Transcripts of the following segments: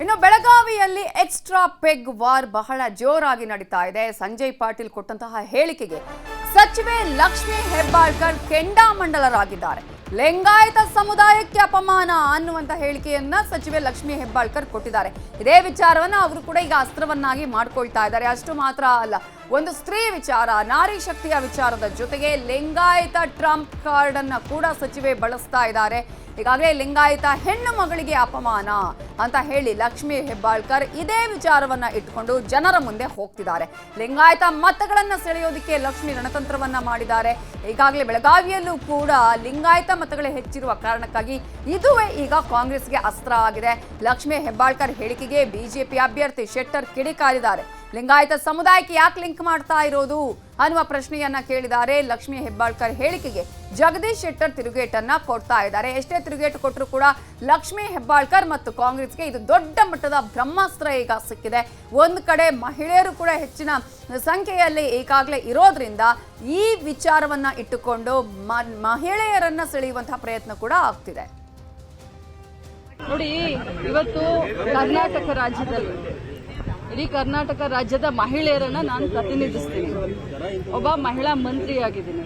ಇನ್ನು ಬೆಳಗಾವಿಯಲ್ಲಿ extra peg war ಬಹಳ ಜೋರಾಗಿ ನಡೀತಾ ಇದೆ. ಸಂಜಯ್ ಪಾಟೀಲ್ ಕೊಟ್ಟಂತಹ ಹೇಳಿಕೆಗೆ ಸಚಿವೆ ಲಕ್ಷ್ಮೀ ಹೆಬ್ಬಾಳ್ಕರ್ ಕೆಂಡಾಮಂಡಲರಾಗಿದ್ದಾರೆ. ಲಿಂಗಾಯತ ಸಮುದಾಯಕ್ಕೆ ಅಪಮಾನ ಅನ್ನುವಂತ ಹೇಳಿಕೆಯನ್ನ ಸಚಿವೆ ಲಕ್ಷ್ಮೀ ಹೆಬ್ಬಾಳ್ಕರ್ ಕೊಟ್ಟಿದ್ದಾರೆ. ಇದೇ ವಿಚಾರವನ್ನ ಅವರು ಕೂಡ ಈಗ ಅಸ್ತ್ರವನ್ನಾಗಿ ಮಾಡ್ಕೊಳ್ತಾ ಇದ್ದಾರೆ. ಅಷ್ಟು ಮಾತ್ರ ಅಲ್ಲ, ಒಂದು ಸ್ತ್ರೀ ವಿಚಾರ, ನಾರಿ ಶಕ್ತಿಯ ವಿಚಾರದ ಜೊತೆಗೆ ಲಿಂಗಾಯತ ಟ್ರಂಪ್ ಕಾರ್ಡ್ ಅನ್ನ ಕೂಡ ಸಚಿವೆ ಬಳಸ್ತಾ ಇದ್ದಾರೆ. ಈಗಾಗಲೇ ಲಿಂಗಾಯತ ಹೆಣ್ಣು ಮಗಳಿಗೆ ಅಪಮಾನ ಅಂತ ಹೇಳಿ ಲಕ್ಷ್ಮೀ ಹೆಬ್ಬಾಳ್ಕರ್ ಇದೇ ವಿಚಾರವನ್ನ ಇಟ್ಟುಕೊಂಡು ಜನರ ಮುಂದೆ ಹೋಗ್ತಿದ್ದಾರೆ. ಲಿಂಗಾಯತ ಮತಗಳನ್ನ ಸೆಳೆಯೋದಕ್ಕೆ ಲಕ್ಷ್ಮೀ ರಣತಂತ್ರವನ್ನ ಮಾಡಿದ್ದಾರೆ. ಈಗಾಗಲೇ ಬೆಳಗಾವಿಯಲ್ಲೂ ಕೂಡ ಲಿಂಗಾಯತ ಮತಗಳೇ ಹೆಚ್ಚಿರುವ ಕಾರಣಕ್ಕಾಗಿ ಇದುವೇ ಈಗ ಕಾಂಗ್ರೆಸ್ಗೆ ಅಸ್ತ್ರ ಆಗಿದೆ. ಲಕ್ಷ್ಮೀ ಹೆಬ್ಬಾಳ್ಕರ್ ಹೇಳಿಕೆಗೆ ಬಿಜೆಪಿ ಅಭ್ಯರ್ಥಿ ಶೆಟ್ಟರ್ ಕಿಡಿಕಾರಿದ್ದಾರೆ. ಲಿಂಗಾಯತ ಸಮುದಾಯಕ್ಕೆ ಯಾಕೆ ಲಿಂಕ್ ಮಾಡ್ತಾ ಇರೋದು ಅನ್ನುವ ಪ್ರಶ್ನೆಯನ್ನ ಕೇಳಿದ್ದಾರೆ. ಲಕ್ಷ್ಮೀ ಹೆಬ್ಬಾಳ್ಕರ್ ಹೇಳಿಕೆಗೆ ಜಗದೀಶ್ ಶೆಟ್ಟರ್ ತಿರುಗೇಟನ್ನ ಕೊಡ್ತಾ ಇದ್ದಾರೆ. ಎಷ್ಟೇ ತಿರುಗೇಟು ಕೊಟ್ಟರು ಕೂಡ ಲಕ್ಷ್ಮೀ ಹೆಬ್ಬಾಳ್ಕರ್ ಮತ್ತು ಕಾಂಗ್ರೆಸ್ಗೆ ಇದು ದೊಡ್ಡ ಮಟ್ಟದ ಬ್ರಹ್ಮಾಸ್ತ್ರ ಈಗ ಸಿಕ್ಕಿದೆ. ಒಂದು ಕಡೆ ಮಹಿಳೆಯರು ಕೂಡ ಹೆಚ್ಚಿನ ಸಂಖ್ಯೆಯಲ್ಲಿ ಈಗಾಗಲೇ ಇರೋದ್ರಿಂದ ಈ ವಿಚಾರವನ್ನ ಇಟ್ಟುಕೊಂಡು ಮಹಿಳೆಯರನ್ನ ಸೆಳೆಯುವಂತಹ ಪ್ರಯತ್ನ ಕೂಡ ಆಗ್ತಿದೆ. ನೋಡಿ, ಇವತ್ತು ಕರ್ನಾಟಕ ರಾಜ್ಯದಲ್ಲಿ ಇಡೀ ಕರ್ನಾಟಕ ರಾಜ್ಯದ ಮಹಿಳೆಯರನ್ನ ನಾನು ಪ್ರತಿನಿಧಿಸ್ತೀನಿ. ಒಬ್ಬ ಮಹಿಳಾ ಮಂತ್ರಿಯಾಗಿದ್ದೀನಿ.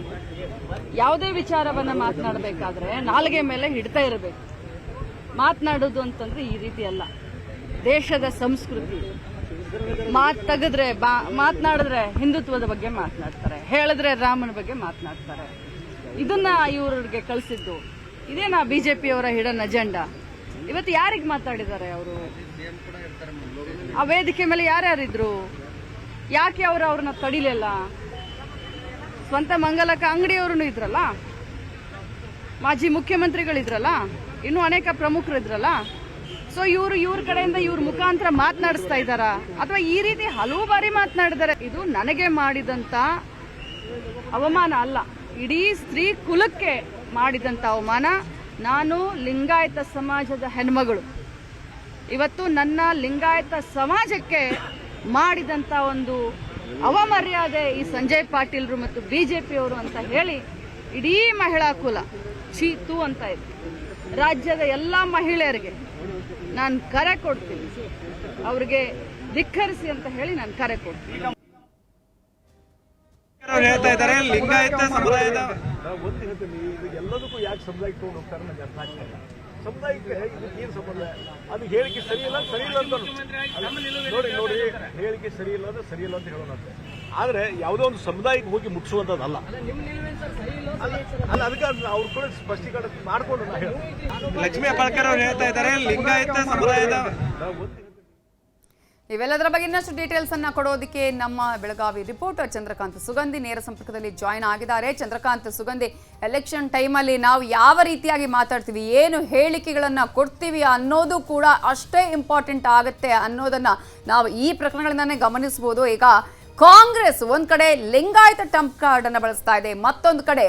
ಯಾವುದೇ ವಿಚಾರವನ್ನ ಮಾತನಾಡಬೇಕಾದ್ರೆ ನಾಲಿಗೆ ಮೇಲೆ ಹಿಡ್ತಾ ಇರಬೇಕು. ಮಾತನಾಡೋದು ಅಂತಂದ್ರೆ ಈ ರೀತಿ ಅಲ್ಲ. ದೇಶದ ಸಂಸ್ಕೃತಿ. ತೆಗೆದ್ರೆ ಮಾತನಾಡಿದ್ರೆ ಹಿಂದುತ್ವದ ಬಗ್ಗೆ ಮಾತನಾಡ್ತಾರೆ, ಹೇಳಿದ್ರೆ ರಾಮನ ಬಗ್ಗೆ ಮಾತನಾಡ್ತಾರೆ. ಇದನ್ನ ಇವ್ರಿಗೆ ಕಳಿಸಿದ್ದು ಇದೇನಾ ಬಿಜೆಪಿಯವರ ಹಿಡನ್ ಅಜೆಂಡಾ? ಇವತ್ತು ಯಾರಿಗೆ ಮಾತಾಡಿದ್ದಾರೆ ಅವರು? ಆ ವೇದಿಕೆ ಮೇಲೆ ಯಾರ್ಯಾರಿದ್ರು? ಯಾಕೆ ಅವ್ರನ್ನ ತಡಿಲಿಲ್ಲ? ಸ್ವಂತ ಮಂಗಲಕ ಅಂಗಡಿಯವರು ಇದ್ರಲ್ಲ, ಮಾಜಿ ಮುಖ್ಯಮಂತ್ರಿಗಳಿದ್ರಲ್ಲ, ಇನ್ನೂ ಅನೇಕ ಪ್ರಮುಖರು ಇದ್ರಲ್ಲ. ಸೊ ಇವ್ರ ಕಡೆಯಿಂದ ಇವ್ರ ಮುಖಾಂತರ ಮಾತನಾಡಿಸ್ತಾ ಇದ್ದಾರಾ ಅಥವಾ ಈ ರೀತಿ ಹಲವು ಬಾರಿ ಮಾತನಾಡಿದ್ದಾರೆ? ಇದು ನನಗೆ ಮಾಡಿದಂತ ಅವಮಾನ ಅಲ್ಲ, ಇಡೀ ಸ್ತ್ರೀ ಕುಲಕ್ಕೆ ಮಾಡಿದಂತ ಅವಮಾನ. ನಾನು ಲಿಂಗಾಯತ ಸಮಾಜದ ಹೆಣ್ಮಗಳು. ಇವತ್ತು ನನ್ನ ಲಿಂಗಾಯತ ಸಮಾಜಕ್ಕೆ ಮಾಡಿದಂತ ಒಂದು ಅವಮರ್ಯಾದೆ ಈ ಸಂಜಯ್ ಪಾಟೀಲ್ರು ಮತ್ತು ಬಿಜೆಪಿಯವರು ಅಂತ ಹೇಳಿ ಇಡೀ ಮಹಿಳಾ ಕುಲ ಚೀತು ಅಂತ ಇದೆ. ರಾಜ್ಯದ ಎಲ್ಲ ಮಹಿಳೆಯರಿಗೆ ನಾನು ಕರೆ ಕೊಡ್ತೀನಿ, ಅವ್ರಿಗೆ ಧಿಕ್ಕರಿಸಿ ಅಂತ ಹೇಳಿ ನಾನು ಕರೆ ಕೊಡ್ತೀನಿ. ಹೇಳ್ತಾ ಇದ್ದಾರೆ ಲಿಂಗಾಯತ ಸಮುದಾಯದ ಎಲ್ಲದಕ್ಕೂ ಯಾಕೆ ಸಮುದಾಯಕ್ಕೆ ತಗೊಂಡು ಹೋಗ್ತಾರೆ ನನಗೆ ಅರ್ಥ ಆಗ್ತಾ ಇಲ್ಲ. ಸಮುದಾಯಕ್ಕೆ ಏನು ಸಂಬಂಧ? ಅದು ಹೇಳಿಕೆ ಸರಿ ಇಲ್ಲ ಅಂತ ನೋಡಿ ಹೇಳಿಕೆ ಸರಿ ಇಲ್ಲ ಅಂದ್ರೆ ಸರಿ ಇಲ್ಲ ಅಂತ ಹೇಳೋಣ. ಆದ್ರೆ ಯಾವುದೋ ಒಂದು ಸಮುದಾಯಕ್ಕೆ ಹೋಗಿ ಮುಟ್ಟಿಸುವಂತದ್ದಲ್ಲ. ಅಲ್ಲ, ಅದಕ್ಕೆ ಅವ್ರು ಕೂಡ ಸ್ಪಷ್ಟೀಕರಣ ಮಾಡ್ಕೊಂಡು ನಾ ಹೇಳ್ತೀನಿ. ಲಕ್ಷ್ಮೀ ಹೆಬ್ಬಾಳ್ಕರ್ ಅವರು ಹೇಳ್ತಾ ಇದ್ದಾರೆ ಲಿಂಗಾಯತ ಸಮುದಾಯದ ಇವೆಲ್ಲದರ ಬಗ್ಗೆ ಇನ್ನಷ್ಟು ಡೀಟೇಲ್ಸ್ ಅನ್ನ ಕೊಡೋದಕ್ಕೆ ನಮ್ಮ ಬೆಳಗಾವಿ ರಿಪೋರ್ಟರ್ ಚಂದ್ರಕಾಂತ್ ಸುಗಂಧಿ ನೇರ ಸಂಪರ್ಕದಲ್ಲಿ ಜಾಯ್ನ್ ಆಗಿದ್ದಾರೆ. ಚಂದ್ರಕಾಂತ್ ಸುಗಂಧಿ, ಎಲೆಕ್ಷನ್ ಟೈಮಲ್ಲಿ ನಾವು ಯಾವ ರೀತಿಯಾಗಿ ಮಾತಾಡ್ತೀವಿ, ಏನು ಹೇಳಿಕೆಗಳನ್ನ ಕೊಡ್ತೀವಿ ಅನ್ನೋದು ಕೂಡ ಅಷ್ಟೇ ಇಂಪಾರ್ಟೆಂಟ್ ಆಗುತ್ತೆ ಅನ್ನೋದನ್ನ ನಾವು ಈ ಪ್ರಕರಣಗಳಿಂದಾನೇ ಗಮನಿಸಬಹುದು. ಈಗ ಕಾಂಗ್ರೆಸ್ ಒಂದ್ ಕಡೆ ಲಿಂಗಾಯತ ಟ್ರಂಪ್ ಕಾರ್ಡ್ ಅನ್ನ ಬಳಸ್ತಾ ಇದೆ, ಮತ್ತೊಂದು ಕಡೆ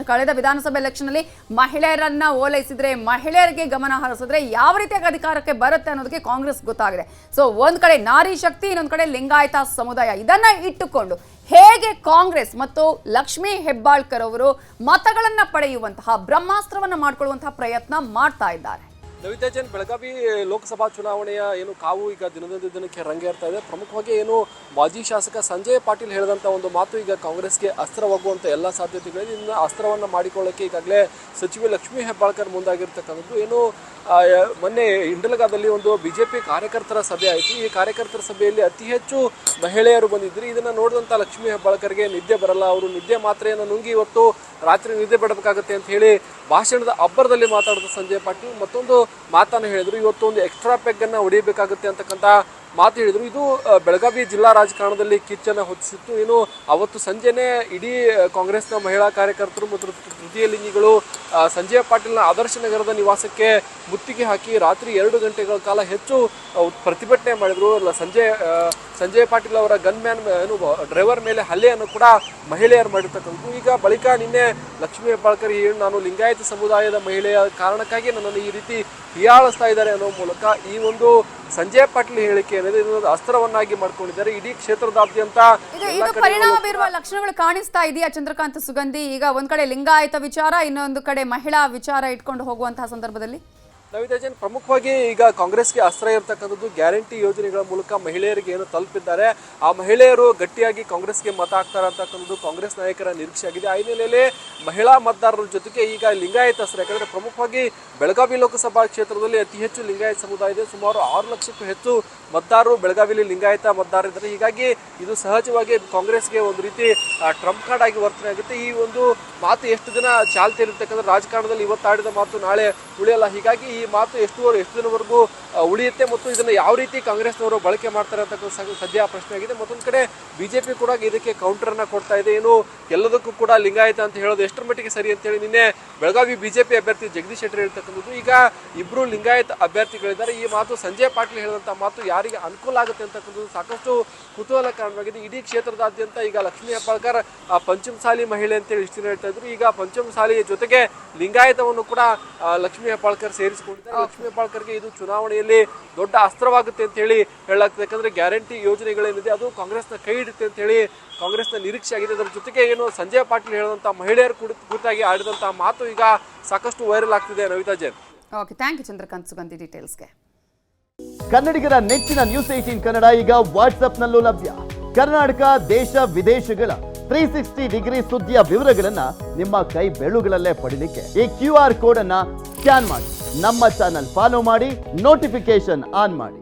ಕಳೆದ ವಿಧಾನಸಭೆ ಎಲೆಕ್ಷನ್ ಅಲ್ಲಿ ಮಹಿಳೆಯರನ್ನ ಓಲೈಸಿದ್ರೆ, ಮಹಿಳೆಯರಿಗೆ ಗಮನ ಹರಿಸಿದ್ರೆ ಯಾವ ರೀತಿಯಾಗಿ ಅಧಿಕಾರಕ್ಕೆ ಬರುತ್ತೆ ಅನ್ನೋದಕ್ಕೆ ಕಾಂಗ್ರೆಸ್ ಗೊತ್ತಾಗಿದೆ. ಸೊ ಒಂದ್ ಕಡೆ ನಾರಿ ಶಕ್ತಿ, ಇನ್ನೊಂದ್ ಕಡೆ ಲಿಂಗಾಯತ ಸಮುದಾಯ. ಇದನ್ನ ಇಟ್ಟುಕೊಂಡು ಹೇಗೆ ಕಾಂಗ್ರೆಸ್ ಮತ್ತು ಲಕ್ಷ್ಮೀ ಹೆಬ್ಬಾಳ್ಕರ್ ಅವರು ಮತಗಳನ್ನ ಪಡೆಯುವಂತಹ ಬ್ರಹ್ಮಾಸ್ತ್ರವನ್ನ ಮಾಡ್ಕೊಳ್ಳುವಂತಹ ಪ್ರಯತ್ನ ಮಾಡ್ತಾ ಇದ್ದಾರೆ. ನವಿತಾ ಜೈನ್, ಬೆಳಗಾವಿ ಲೋಕಸಭಾ ಚುನಾವಣೆಯ ಏನು ಕಾವು ಈಗ ದಿನದಿಂದ ದಿನಕ್ಕೆ ರಂಗೇರ್ತಾ ಇದೆ. ಪ್ರಮುಖವಾಗಿ ಏನು ಮಾಜಿ ಶಾಸಕ ಸಂಜಯ್ ಪಾಟೀಲ್ ಹೇಳಿದಂಥ ಒಂದು ಮಾತು ಈಗ ಕಾಂಗ್ರೆಸ್ಗೆ ಅಸ್ತ್ರವಾಗುವಂಥ ಎಲ್ಲ ಸಾಧ್ಯತೆಗಳಿದೆ. ಇನ್ನು ಅಸ್ತ್ರವನ್ನು ಮಾಡಿಕೊಳ್ಳೋಕ್ಕೆ ಈಗಾಗಲೇ ಸಚಿವೆ ಲಕ್ಷ್ಮೀ ಹೆಬ್ಬಾಳ್ಕರ್ ಮುಂದಾಗಿರ್ತಕ್ಕಂಥದ್ದು. ಏನು ಮೊನ್ನೆ ಇಂಡಲಗಾದಲ್ಲಿ ಒಂದು ಬಿಜೆಪಿ ಕಾರ್ಯಕರ್ತರ ಸಭೆ ಆಯಿತು. ಈ ಕಾರ್ಯಕರ್ತರ ಸಭೆಯಲ್ಲಿ ಅತಿ ಹೆಚ್ಚು ಮಹಿಳೆಯರು ಬಂದಿದ್ದರು. ಇದನ್ನು ನೋಡಿದಂಥ ಲಕ್ಷ್ಮೀ ಹೆಬ್ಬಾಳ್ಕರ್ಗೆ ನಿದ್ದೆ ಬರಲ್ಲ, ಅವರು ನಿದ್ದೆ ಮಾತ್ರೆಯನ್ನು ನುಂಗಿ ಇವತ್ತು ರಾತ್ರಿ ನಿದ್ದೆ ಬಿಡಬೇಕಾಗುತ್ತೆ ಅಂತ ಹೇಳಿ ಭಾಷಣದ ಅಬ್ಬರದಲ್ಲಿ ಮಾತಾಡಿದ ಸಂಜಯ್ ಪಾಟೀಲ್ ಮತ್ತೊಂದು ಮಾತನ್ನು ಹೇಳಿದರು. ಇವತ್ತು ಒಂದು ಎಕ್ಸ್ಟ್ರಾ ಪೆಗ್ ಅನ್ನು ಹೊಡಿಬೇಕಾಗುತ್ತೆ ಅಂತಕ್ಕಂಥ ಮಾತು ಹೇಳಿದರು. ಇದು ಬೆಳಗಾವಿ ಜಿಲ್ಲಾ ರಾಜಕಾರಣದಲ್ಲಿ ಕಿಚ್ಚನ್ನು ಹೊತ್ತಿಸಿತ್ತು. ಏನು ಅವತ್ತು ಸಂಜೆನೇ ಇಡೀ ಕಾಂಗ್ರೆಸ್ನ ಮಹಿಳಾ ಕಾರ್ಯಕರ್ತರು ಮತ್ತು ತೃತೀಯ ಲಿಂಗಿಗಳು ಸಂಜಯ್ ಪಾಟೀಲ್ನ ಆದರ್ಶ ನಗರದ ನಿವಾಸಕ್ಕೆ ಮುತ್ತಿಗೆ ಹಾಕಿ ರಾತ್ರಿ 2 ಗಂಟೆಗಳ ಕಾಲ ಹೆಚ್ಚು ಪ್ರತಿಭಟನೆ ಮಾಡಿದರು. ಸಂಜಯ್ ಪಾಟೀಲ್ ಅವರ ಗನ್ಮ್ಯಾನ್ ಏನು ಡ್ರೈವರ್ ಮೇಲೆ ಹಲ್ಲೆಯನ್ನು ಕೂಡ ಮಹಿಳೆಯರು ಮಾಡಿರ್ತಕ್ಕಂಥದ್ದು. ಈಗ ಬಳಿಕ ನಿನ್ನೆ ಲಕ್ಷ್ಮೀ ಹೆಬ್ಬಾಳ್ಕರ್ ನಾನು ಲಿಂಗಾಯತ ಸಮುದಾಯದ ಮಹಿಳೆಯ ಕಾರಣಕ್ಕಾಗಿ ನನ್ನನ್ನು ಈ ರೀತಿ ಹೀಯಾಳಿಸ್ತಾ ಇದ್ದಾರೆ ಅನ್ನೋ ಮೂಲಕ ಈ ಒಂದು ಸಂಜಯ್ ಪಾಟೀಲ್ ಹೇಳಿಕೆ ಏನಿದೆ ಇದನ್ನು ಅಸ್ತ್ರವನ್ನಾಗಿ ಮಾಡ್ಕೊಂಡಿದ್ದಾರೆ. ಇಡೀ ಕ್ಷೇತ್ರದಾದ್ಯಂತ ಪರಿಣಾಮ ಬೀರುವ ಲಕ್ಷಣಗಳು ಕಾಣಿಸ್ತಾ ಇದೆಯಾ ಚಂದ್ರಕಾಂತ್ ಸುಗಂಧಿ? ಈಗ ಒಂದ್ ಕಡೆ ಲಿಂಗಾಯತ ವಿಚಾರ, ಇನ್ನೊಂದು ಕಡೆ ಮಹಿಳಾ ವಿಚಾರ ಇಟ್ಕೊಂಡು ಹೋಗುವಂತಹ ಸಂದರ್ಭದಲ್ಲಿ ನವಿತಾ ಜೈನ್, ಪ್ರಮುಖವಾಗಿ ಈಗ ಕಾಂಗ್ರೆಸ್ಗೆ ಅಸ್ತ್ರ ಇರತಕ್ಕಂಥದ್ದು ಗ್ಯಾರಂಟಿ ಯೋಜನೆಗಳ ಮೂಲಕ ಮಹಿಳೆಯರಿಗೆ ಏನು ತಲುಪಿದ್ದಾರೆ, ಆ ಮಹಿಳೆಯರು ಗಟ್ಟಿಯಾಗಿ ಕಾಂಗ್ರೆಸ್ಗೆ ಮತ ಹಾಕ್ತಾರೆ ಅಂತಕ್ಕಂಥದ್ದು ಕಾಂಗ್ರೆಸ್ ನಾಯಕರ ನಿರೀಕ್ಷೆ ಆಗಿದೆ. ಆ ಹಿನ್ನೆಲೆಯಲ್ಲಿ ಮಹಿಳಾ ಮತದಾರರ ಜೊತೆಗೆ ಈಗ ಲಿಂಗಾಯತಸ್ಥರು, ಯಾಕಂದ್ರೆ ಪ್ರಮುಖವಾಗಿ ಬೆಳಗಾವಿ ಲೋಕಸಭಾ ಕ್ಷೇತ್ರದಲ್ಲಿ ಅತಿ ಹೆಚ್ಚು ಲಿಂಗಾಯತ ಸಮುದಾಯ ಇದೆ. ಸುಮಾರು 6 ಲಕ್ಷಕ್ಕೂ ಹೆಚ್ಚು ಮತದಾರರು ಬೆಳಗಾವಿಯಲ್ಲಿ ಲಿಂಗಾಯತ ಮತದಾರರಿದ್ದಾರೆ. ಹೀಗಾಗಿ ಇದು ಸಹಜವಾಗಿ ಕಾಂಗ್ರೆಸ್ಗೆ ಒಂದು ರೀತಿ ಟ್ರಂಪ್ ಕಾರ್ಡ್ ಆಗಿ ವರ್ತನೆ ಆಗುತ್ತೆ. ಈ ಒಂದು ಮಾತು ಎಷ್ಟು ದಿನ ಚಾಲ್ತಿ ಇರುತ್ತಕ್ಕಂದ್ರೆ ರಾಜಕಾರಣದಲ್ಲಿ ಇವತ್ತಾಡಿದ ಮಾತು ನಾಳೆ ಉಳಿಯಲ್ಲ. ಹೀಗಾಗಿ ಈ ಮಾತು ಎಷ್ಟು ದಿನವರೆಗೂ ಉಳಿಯುತ್ತೆ ಮತ್ತು ಇದನ್ನು ಯಾವ ರೀತಿ ಕಾಂಗ್ರೆಸ್ನವರು ಬಳಕೆ ಮಾಡ್ತಾರೆ ಅಂತಕ್ಕಂಥ ಸದ್ಯ ಪ್ರಶ್ನೆ ಆಗಿದೆ. ಮತ್ತೊಂದು ಕಡೆ ಬಿಜೆಪಿ ಕೂಡ ಇದಕ್ಕೆ ಕೌಂಟರ್ ಅನ್ನ ಕೊಡ್ತಾ ಇದೆ. ಏನು ಎಲ್ಲದಕ್ಕೂ ಕೂಡ ಲಿಂಗಾಯತ ಅಂತ ಹೇಳೋದು ಎಷ್ಟರ ಮಟ್ಟಿಗೆ ಸರಿ ಅಂತೇಳಿ ನಿನ್ನೆ ಬೆಳಗಾವಿ ಬಿಜೆಪಿ ಅಭ್ಯರ್ಥಿ ಜಗದೀಶ್ ಶೆಟ್ಟರ್ ಹೇಳ್ತಕ್ಕಂಥದ್ದು. ಈಗ ಇಬ್ರು ಲಿಂಗಾಯತ ಅಭ್ಯರ್ಥಿಗಳಿದ್ದಾರೆ. ಈ ಮಾತು ಸಂಜಯ್ ಪಾಟೀಲ್ ಹೇಳಿದಂಥ ಮಾತು ಯಾರಿಗೆ ಅನುಕೂಲ ಆಗುತ್ತೆ ಅಂತಕ್ಕಂಥದ್ದು ಸಾಕಷ್ಟು ಕುತೂಹಲ ಕಾರಣವಾಗಿದೆ. ಇಡೀ ಕ್ಷೇತ್ರದಾದ್ಯಂತ ಈಗ ಲಕ್ಷ್ಮೀ ಹೆಬ್ಬಾಳ್ಕರ್ ಪಂಚಮಸಾಲಿ ಮಹಿಳೆ ಅಂತೇಳಿ ಇಷ್ಟು ಹೇಳ್ತಾ ಇದ್ರು. ಈಗ ಪಂಚಮಸಾಲಿಯ ಜೊತೆಗೆ ಲಿಂಗಾಯತವನ್ನು ಕೂಡ ಲಕ್ಷ್ಮೀ ಹೆಬ್ಬಾಳ್ಕರ್ ಸೇರಿಸಿಕೊಂಡಿದ್ದಾರೆ. ಲಕ್ಷ್ಮೀ ಹೆಬ್ಬಾಳ್ಕರ್ಗೆ ಇದು ಚುನಾವಣೆಯಲ್ಲಿ ದೊಡ್ಡ ಅಸ್ತ್ರವಾಗುತ್ತೆ ಅಂತ ಹೇಳಿ ಹೇಳಲಾಗ್ತದೆ. ಯಾಕಂದ್ರೆ ಗ್ಯಾರಂಟಿ ಯೋಜನೆಗಳೇನಿದೆ ಅದು ಕಾಂಗ್ರೆಸ್ನ ಕೈ ಹಿಡಿತೆ ಅಂತ ಹೇಳಿ ಕಾಂಗ್ರೆಸ್ನ ನಿರೀಕ್ಷೆ ಆಗಿದೆ. ಅದರ ಜೊತೆಗೆ ಏನು ಸಂಜಯ್ ಪಾಟೀಲ್ ಹೇಳಿದಂಥ ಮಹಿಳೆಯರು ಕುರಿತಾಗಿ ಆಡಿದಂತಹ ಮಾತು ಈಗ ಸಾಕಷ್ಟು ವೈರಲ್ ಆಗ್ತಿದೆ. Navita Jain. Okay, thank you Chandrakant Sugandhi ಡೀಟೇಲ್ಸ್ಗೆ. ಕನ್ನಡಿಗರ ನೆಚ್ಚಿನ ನ್ಯೂಸ್ 18 ಕನ್ನಡ ಈಗ ವಾಟ್ಸ್ಆಪ್ನಲ್ಲೂ ಲಭ್ಯ. ಕರ್ನಾಟಕ, ದೇಶ ವಿದೇಶಗಳ 360 ಡಿಗ್ರಿ ಸುದ್ದಿಯ ವಿವರಗಳನ್ನ ನಿಮ್ಮ ಕೈ ಬೆರಳುಗಳಲ್ಲೇ ಪಡಿಲಿಕ್ಕೆ ಈ QR ಕೋಡ್ ಅನ್ನ ಸ್ಕ್ಯಾನ್ ಮಾಡಿ, ನಮ್ಮ ಚಾನಲ್ ಫಾಲೋ ಮಾಡಿ, ನೋಟಿಫಿಕೇಶನ್ ಆನ್ ಮಾಡಿ.